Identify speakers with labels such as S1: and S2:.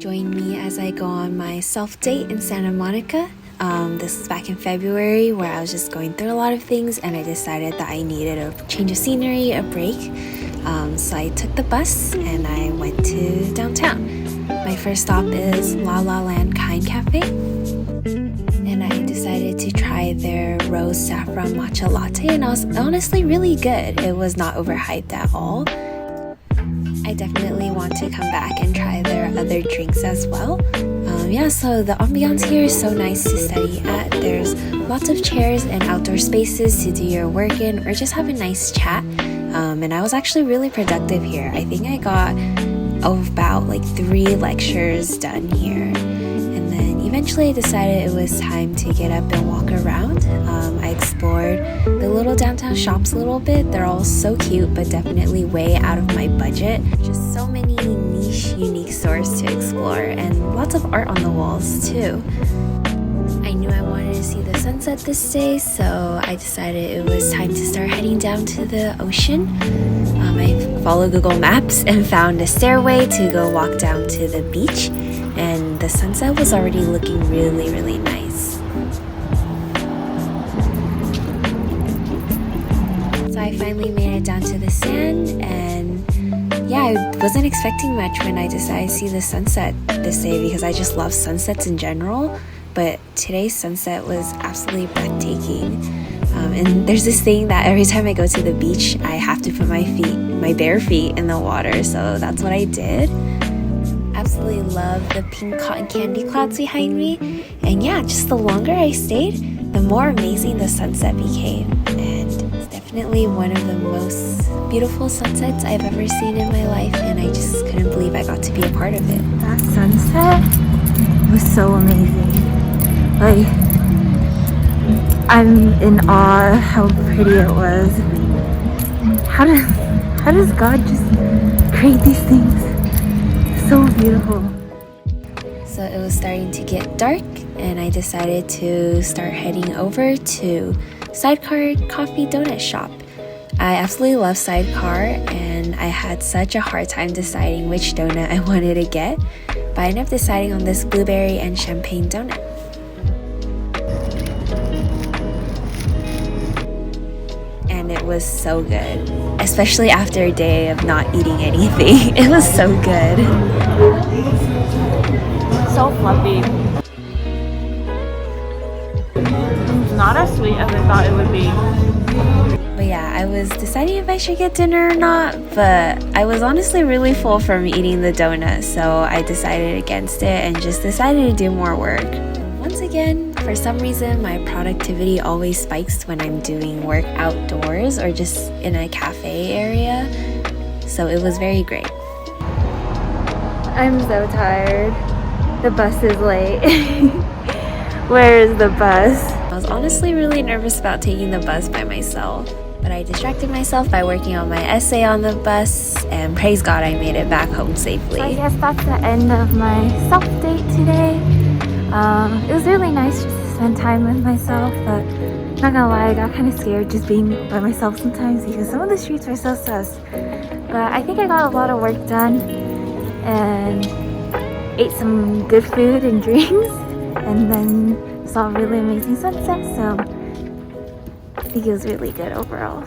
S1: Join me as I go on my self-date in Santa Monica. This was back in February where I was just going through a lot of things and I decided that I needed a change of scenery, a break. So I took the bus and I went to downtown. My first stop is La La Land Kind Cafe. And I decided to try their rose saffron matcha latte and it was honestly really good. It was not overhyped at all. I definitely want to come back and try their other drinks as well. So the ambiance here is so nice to study at. There's lots of chairs and outdoor spaces to do your work in or just have a nice chat. And I was actually really productive here. I think I got about 3 lectures done here. And then eventually I decided it was time to get up and walk around. I explored the little downtown shops a little bit. They're all so cute, but definitely way out of my budget. Just so many niche, unique stores to explore and lots of art on the walls too. I knew I wanted to see the sunset this day, so I decided it was time to start heading down to the ocean. I followed Google Maps and found a stairway to go walk down to the beach, and the sunset was already looking really, really nice. So I finally made it down to the sand, and I wasn't expecting much when I decided to see the sunset this day because I just love sunsets in general, but today's sunset was absolutely breathtaking. And there's this thing that every time I go to the beach, I have to put my bare feet in the water, so that's what I did. Absolutely love the pink cotton candy clouds behind me, and just the longer I stayed, the more amazing the sunset became, and it's definitely one of the most beautiful sunsets I've ever seen in my life, and I just couldn't believe I got to be a part of it.
S2: That sunset was so amazing. I'm in awe how pretty it was. How does God just create these things? So beautiful.
S1: So it was starting to get dark and I decided to start heading over to Sidecar Coffee Donut Shop. I absolutely love Sidecar and I had such a hard time deciding which donut I wanted to get, but I ended up deciding on this blueberry and champagne donut. And it was so good, especially after a day of not eating anything. It was so good.
S2: So fluffy. Not as sweet as I thought it would be.
S1: But I was deciding if I should get dinner or not, but I was honestly really full from eating the donut, so I decided against it and just decided to do more work. Once again, for some reason, my productivity always spikes when I'm doing work outdoors or just in a cafe area, so it was very great.
S2: I'm so tired. The bus is late. Where is the bus?
S1: I was honestly really nervous about taking the bus by myself, but I distracted myself by working on my essay on the bus, and praise God I made it back home safely.
S2: So I guess that's the end of my self-date today. It was really nice just to spend time with myself, but not gonna lie, I got kind of scared just being by myself sometimes because some of the streets were so sus. But I think I got a lot of work done and ate some good food and drinks and then saw a really amazing sunset, so I think it was really good overall.